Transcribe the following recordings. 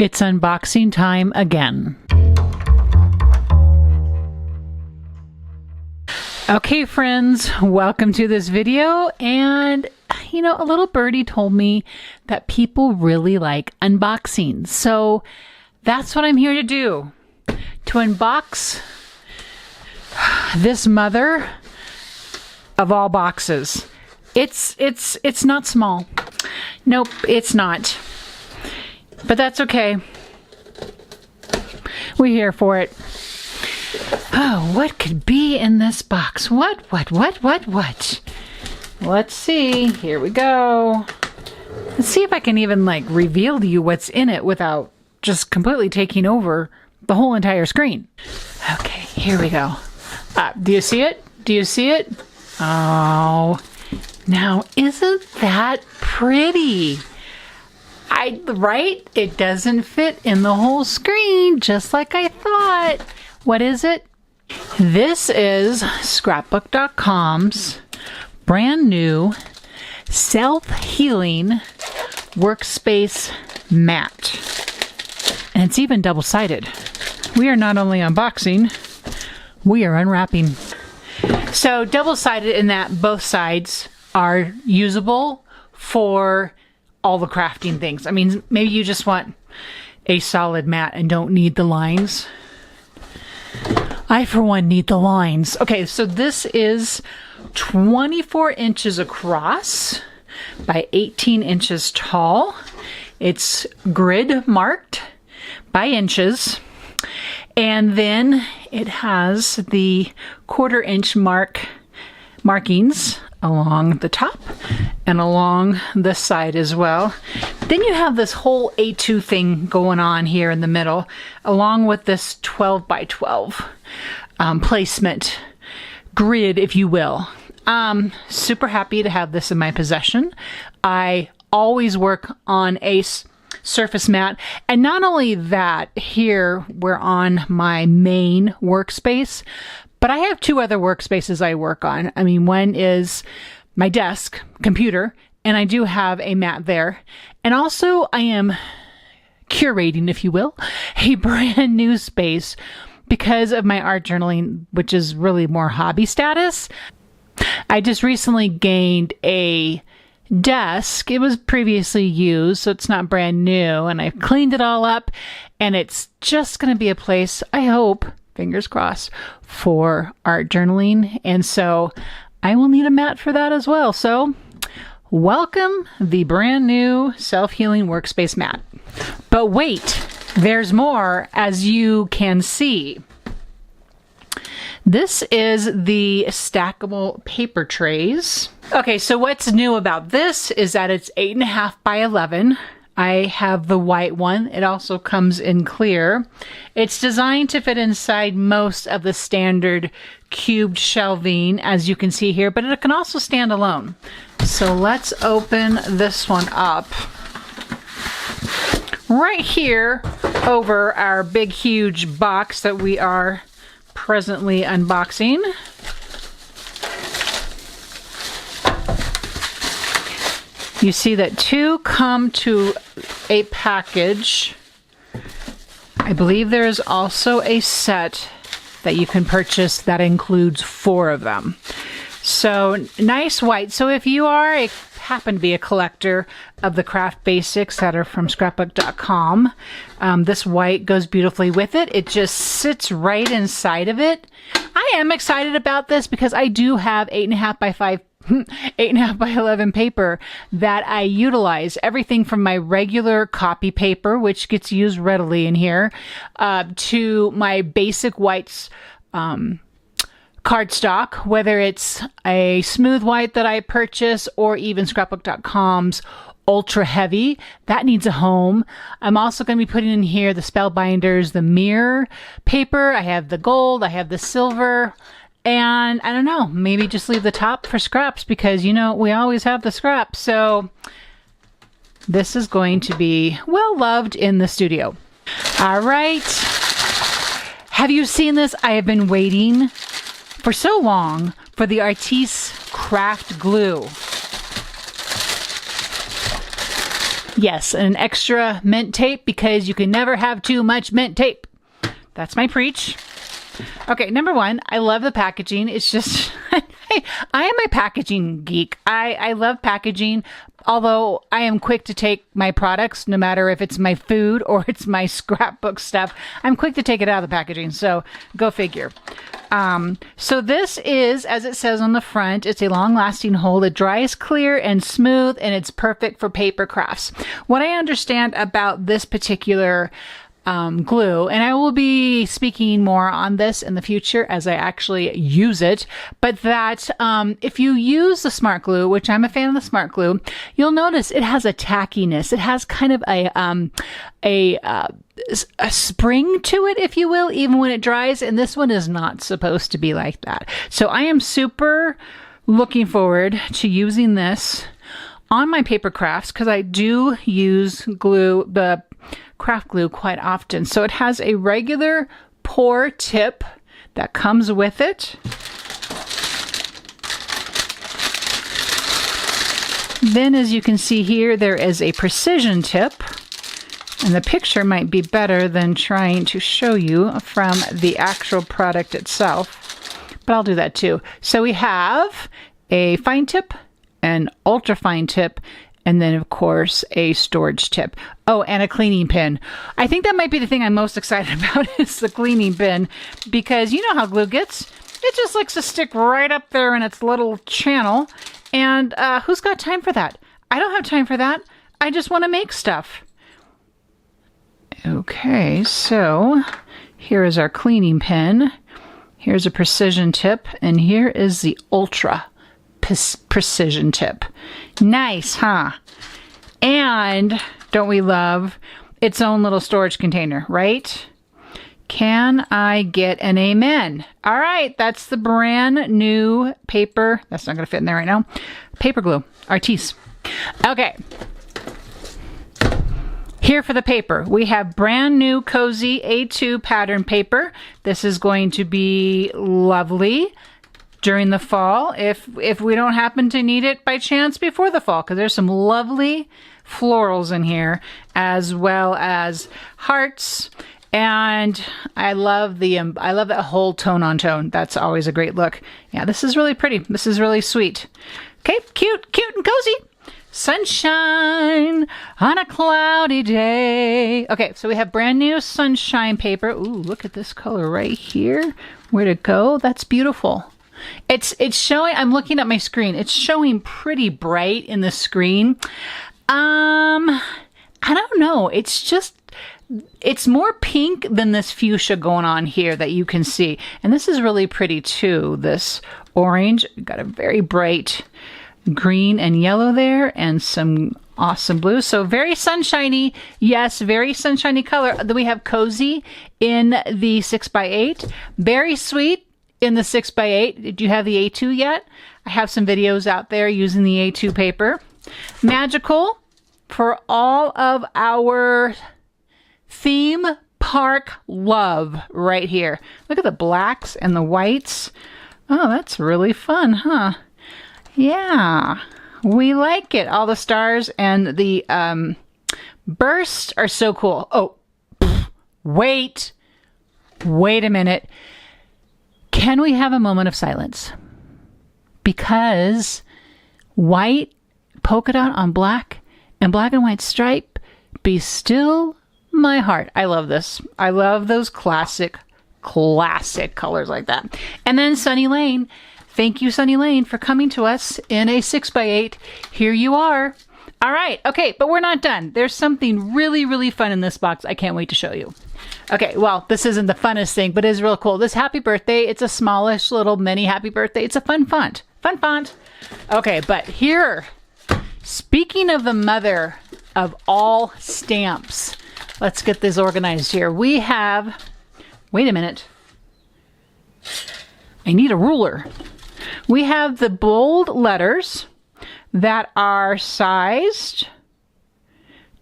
It's unboxing time again. Okay, friends, welcome to this video. And you know, a little birdie told me that people really like unboxings. So that's what I'm here to do. To unbox this mother of all boxes. It's not small. Nope, it's not. But that's okay. We're here for it. Oh, what could be in this box? What? Let's see. Here we go. Let's see if I can even reveal to you what's in it without just completely taking over the whole entire screen. Okay, here we go. Do you see it? Do you see it? Oh, now isn't that pretty? Right? It doesn't fit in the whole screen, just like I thought. What is it? This is ScrapbookCom's brand new self-healing workspace mat. And it's even double-sided. We are not only unboxing, we are unwrapping. So double-sided in that both sides are usable for all the crafting things. I mean, maybe you just want a solid mat and don't need the lines. I, for one, need the lines. Okay, so this is 24 inches across by 18 inches tall. It's grid marked by inches. And then it has the 1/4 inch markings along the top and along this side as well. Then you have this whole A2 thing going on here in the middle, along with this 12 by 12 placement grid, if you will. Super happy to have this in my possession. I always work on a surface mat, and not only that, here we're on my main workspace, but I have 2 other workspaces I work on. I mean, one is my desk, computer, and I do have a mat there. And also I am curating, if you will, a brand new space because of my art journaling, which is really more hobby status. I just recently gained a desk. It was previously used, so it's not brand new, and I've cleaned it all up, and it's just going to be a place, I hope, fingers crossed, for art journaling. And so I will need a mat for that as well. So welcome the brand new self-healing workspace mat. But wait, there's more, as you can see. This is the stackable paper trays. Okay, so what's new about this is that it's 8.5 by 11. I have the white one. It also comes in clear. It's designed to fit inside most of the standard cubed shelving, as you can see here, but it can also stand alone. So let's open this one up. Right here over our big, huge box that we are presently unboxing. You see that 2 come to a package. I believe there is also a set that you can purchase that includes 4 of them. So nice white. So if you happen to be a collector of the craft basics that are from ScrapbookCom, this white goes beautifully with it. It just sits right inside of it. I am excited about this because I do have 8.5 by 11 paper that I utilize. Everything from my regular copy paper, which gets used readily in here, to my basic whites cardstock, whether it's a smooth white that I purchase or even ScrapbookCom's ultra heavy. That needs a home. I'm also going to be putting in here the spellbinders, the mirror paper. I have the gold, I have the silver, and I don't know, maybe just leave the top for scraps because, you know, we always have the scraps. So this is going to be well loved in the studio. All right. Have you seen this? I have been waiting for so long for the Artiste craft glue. Yes, and an extra mint tape because you can never have too much mint tape. That's my preach. Okay, number one, I love the packaging. It's just, I am a packaging geek. I love packaging, although I am quick to take my products, no matter if it's my food or it's my scrapbook stuff. I'm quick to take it out of the packaging, so go figure. So this is, as it says on the front, it's a long-lasting hold. It dries clear and smooth, and it's perfect for paper crafts. What I understand about this particular glue, and I will be speaking more on this in the future as I actually use it, but that if you use the smart glue, which I'm a fan of the smart glue, you'll notice it has a tackiness. It has kind of a spring to it, if you will, even when it dries, and this one is not supposed to be like that. So I am super looking forward to using this on my paper crafts because I do use glue, the craft glue, quite often. So it has a regular pour tip that comes with it. Then, as you can see here, there is a precision tip, and the picture might be better than trying to show you from the actual product itself, but I'll do that too. So we have a fine tip, an ultra fine tip, and then, of course, a storage tip. Oh, and a cleaning pin. I think that might be the thing I'm most excited about is the cleaning pin, because you know how glue gets. It just likes to stick right up there in its little channel. And who's got time for that? I don't have time for that. I just want to make stuff. Okay, so here is our cleaning pin. Here's a precision tip, and here is the ultra precision tip. Nice, huh? And don't we love its own little storage container, right? Can I get an amen? All right, that's the brand new paper. That's not going to fit in there right now. Paper glue, Artiste. Okay. Here for the paper, we have brand new cozy A2 pattern paper. This is going to be lovely during the fall, if we don't happen to need it by chance before the fall, because there's some lovely florals in here, as well as hearts. And I love that whole tone on tone. That's always a great look. Yeah, this is really pretty. This is really sweet. Okay, cute and cozy. Sunshine on a cloudy day. Okay, so we have brand new sunshine paper. Ooh, look at this color right here. Where'd it go? That's beautiful. It's showing, I'm looking at my screen. It's showing pretty bright in the screen. I don't know. It's more pink than this fuchsia going on here that you can see. And this is really pretty too. This orange, got a very bright green and yellow there and some awesome blue. So very sunshiny. Yes, very sunshiny color. Then we have cozy in the 6x8. Very sweet in the 6x8. Did you have the A2 yet? I have some videos out there using the A2 paper. Magical for all of our theme park love right here. Look at the blacks and the whites. Oh, that's really fun, huh? Yeah, we like it. All the stars and the bursts are so cool. Oh, wait a minute. Can we have a moment of silence? Because white polka dot on black and black and white stripe, be still my heart. I love this. I love those classic colors like that. And then Sunny Lane. Thank you, Sunny Lane, for coming to us in a 6x8. Here you are. All right. Okay, but we're not done. There's something really, really fun in this box. I can't wait to show you. Okay, well, this isn't the funnest thing, but it is real cool. This happy birthday, it's a smallish little mini happy birthday. It's a fun font. Fun font. Okay, but here, speaking of the mother of all stamps, let's get this organized here. We have, wait a minute. I need a ruler. We have the bold letters that are sized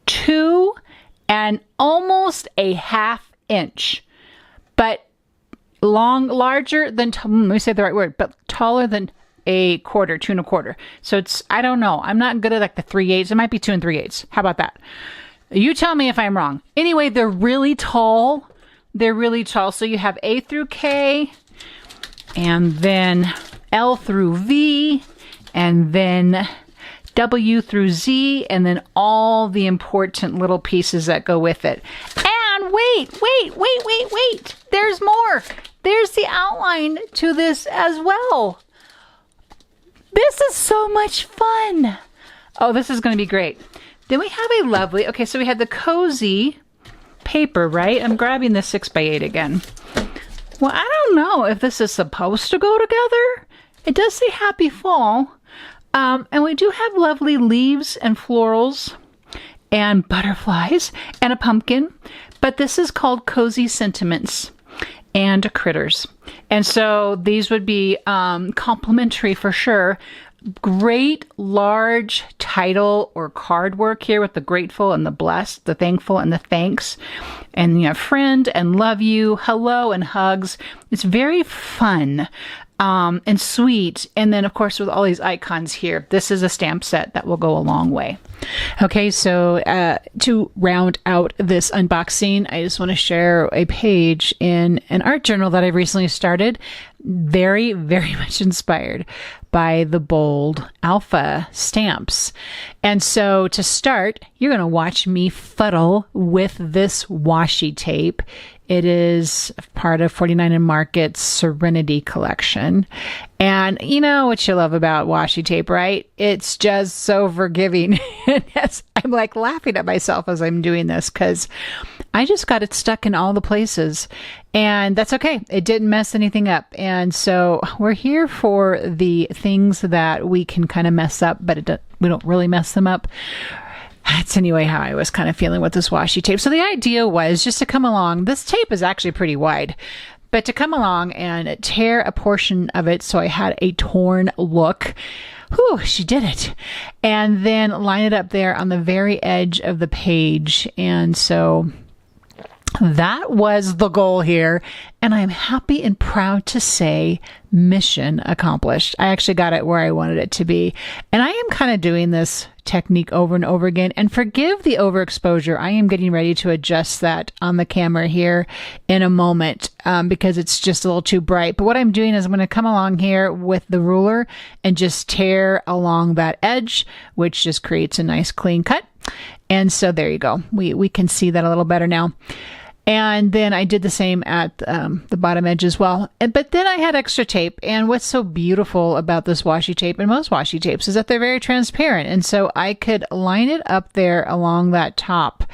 to and almost a ½ inch, but larger than, let me say the right word, but taller than a quarter, 2 1/4. So it's, I don't know. I'm not good at like the 3/8. It might be 2 3/8. How about that? You tell me if I'm wrong. Anyway, they're really tall. They're really tall. So you have A through K, and then L through V, and then W through Z, and then all the important little pieces that go with it. And wait. There's more. There's the outline to this as well. This is so much fun. Oh, this is going to be great. Then we have a lovely, okay, so we had the cozy paper, right? I'm grabbing the 6x8 again. Well, I don't know if this is supposed to go together. It does say happy fall. And we do have lovely leaves and florals and butterflies and a pumpkin. But this is called Cozy Sentiments and Critters. And so these would be complimentary for sure. Great large title or card work here with the grateful and the blessed, the thankful and the thanks. And you know, friend and love you, hello and hugs. It's very fun. And sweet. And then, of course, with all these icons here, this is a stamp set that will go a long way. Okay, so to round out this unboxing, I just want to share a page in an art journal that I recently started. Very, very much inspired by the bold alpha stamps. And so to start, you're going to watch me fuddle with this washi tape. It is part of 49 & Market's Serenity collection. And you know what you love about washi tape, right? It's just so forgiving. Yes, I'm like laughing at myself as I'm doing this because I just got it stuck in all the places. And that's okay. It didn't mess anything up. And so we're here for the things that we can kind of mess up, but we don't really mess them up. That's anyway how I was kind of feeling with this washi tape. So the idea was just to come along. This tape is actually pretty wide, but to come along and tear a portion of it so I had a torn look. Whew, she did it. And then line it up there on the very edge of the page. And so that was the goal here. And I'm happy and proud to say mission accomplished. I actually got it where I wanted it to be. And I am kind of doing this technique over and over again. And forgive the overexposure. I am getting ready to adjust that on the camera here in a moment because it's just a little too bright. But what I'm doing is I'm going to come along here with the ruler and just tear along that edge, which just creates a nice clean cut. And so there you go. We can see that a little better now. And then I did the same at the bottom edge as well. But then I had extra tape. And what's so beautiful about this washi tape and most washi tapes is that they're very transparent. And so I could line it up there along that top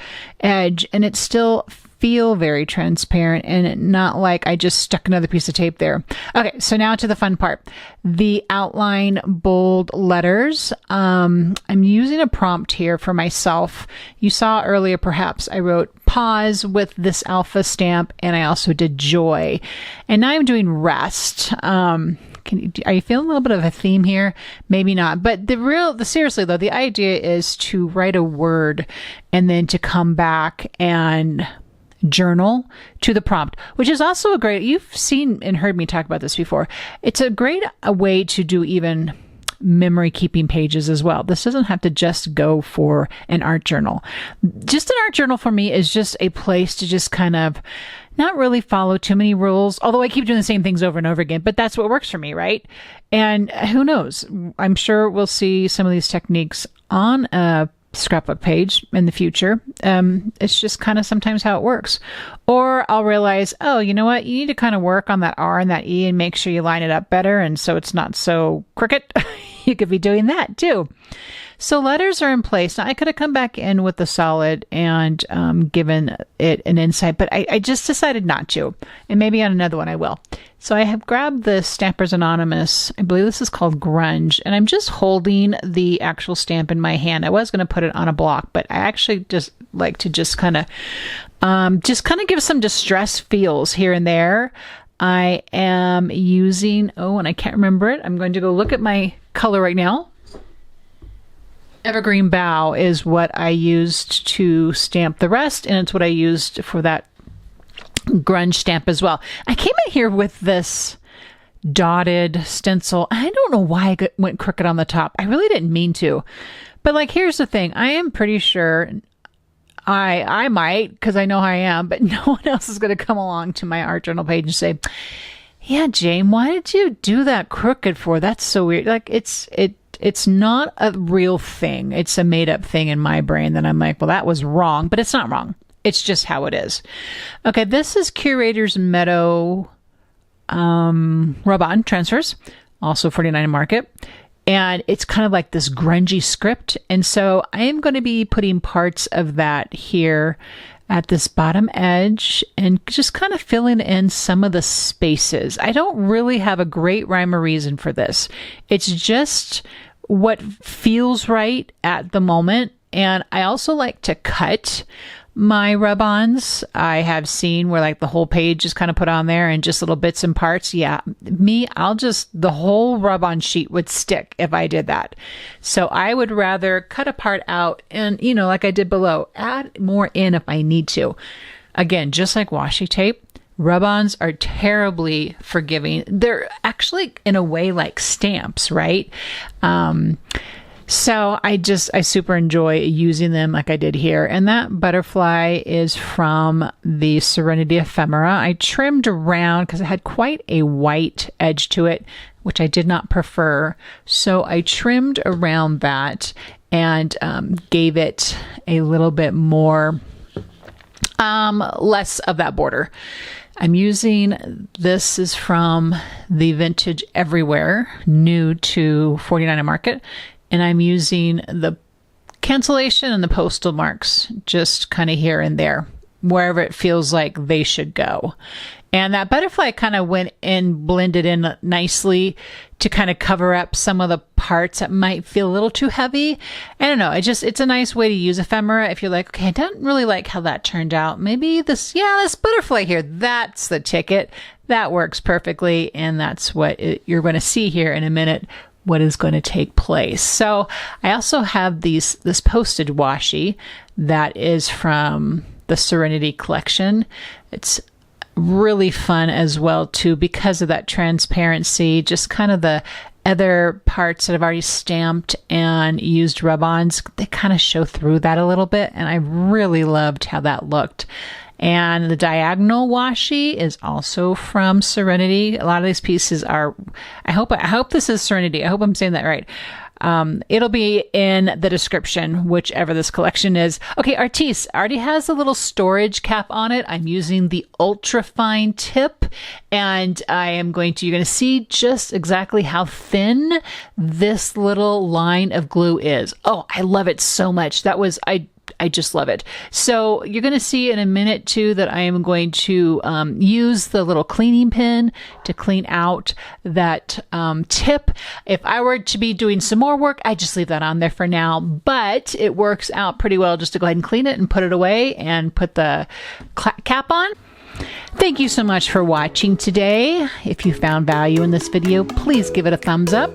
edge and it still feel very transparent and not like I just stuck another piece of tape there. Okay, so now to the fun part. The outline bold letters. I'm using a prompt here for myself. You saw earlier, perhaps, I wrote pause with this alpha stamp, and I also did joy. And now I'm doing rest. Are you feeling a little bit of a theme here? Maybe not. But seriously though, the idea is to write a word and then to come back and journal to the prompt, which is also you've seen and heard me talk about this before. It's a great way to do even memory keeping pages as well. This doesn't have to just go for an art journal. Just an art journal for me is just a place to just kind of not really follow too many rules, although I keep doing the same things over and over again, but that's what works for me, right? And who knows? I'm sure we'll see some of these techniques on a scrapbook page in the future. It's just kind of sometimes how it works. Or I'll realize, oh, you know what? You need to kind of work on that R and that E and make sure you line it up better. And so it's not so crooked. You could be doing that too. So letters are in place. Now I could have come back in with the solid and given it an insight, but I just decided not to. And maybe on another one I will. So I have grabbed the Stampers Anonymous. I believe this is called Grunge. And I'm just holding the actual stamp in my hand. I was going to put it on a block, but I actually just like to just kind of give some distress feels here and there. I am using, and I can't remember it. I'm going to go look at my color right now. Evergreen Bough is what I used to stamp the rest, and it's what I used for that grunge stamp as well. I came in here with this dotted stencil. I don't know why I went crooked on the top. I really didn't mean to. But like, here's the thing. I am pretty sure I might, because I know I am, but no one else is going to come along to my art journal page and say, yeah, Jane, why did you do that crooked for? That's so weird. Like, it's not a real thing. It's a made up thing in my brain that I'm like, well, that was wrong, but it's not wrong. It's just how it is. Okay, this is Curator's Meadow Rub-On Transfers, also $49 Market. And it's kind of like this grungy script. And so I am going to be putting parts of that here at this bottom edge and just kind of filling in some of the spaces. I don't really have a great rhyme or reason for this. It's just what feels right at the moment. And I also like to cut my rub-ons. I have seen where like the whole page is kind of put on there and just little bits and parts. Yeah, the whole rub-on sheet would stick if I did that. So I would rather cut a part out and, you know, like I did below, add more in if I need to. Again, just like washi tape, rub-ons are terribly forgiving. They're actually in a way like stamps, right? So I super enjoy using them like I did here. And that butterfly is from the Serenity Ephemera. I trimmed around because it had quite a white edge to it, which I did not prefer. So I trimmed around that and gave it a little bit more, less of that border. I'm using, this is from the Vintage Everywhere, new to $49 Market. And I'm using the cancellation and the postal marks just kind of here and there, wherever it feels like they should go. And that butterfly kind of went in, blended in nicely to kind of cover up some of the parts that might feel a little too heavy. I don't know. It's a nice way to use ephemera. If you're like, okay, I don't really like how that turned out. Maybe this butterfly here, that's the ticket. That works perfectly. And that's what you're going to see here in a minute, what is going to take place. So I also have this posted washi that is from the Serenity collection. It's really fun as well too, because of that transparency, just kind of the other parts that I've already stamped and used rub-ons, they kind of show through that a little bit. And I really loved how that looked. And the diagonal washi is also from Serenity. A lot of these pieces are, I hope this is Serenity. I hope I'm saying that right. It'll be in the description, whichever this collection is. Okay, Artiste already has a little storage cap on it. I'm using the ultra fine tip, and you're going to see just exactly how thin this little line of glue is. Oh, I love it so much. I just love it. So you're going to see in a minute too that I am going to use the little cleaning pin to clean out that tip. If I were to be doing some more work, I just leave that on there for now, but it works out pretty well just to go ahead and clean it and put it away and put the cap on. Thank you so much for watching today. If you found value in this video, please give it a thumbs up.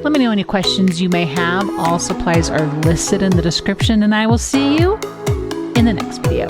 Let me know any questions you may have. All supplies are listed in the description, and I will see you in the next video.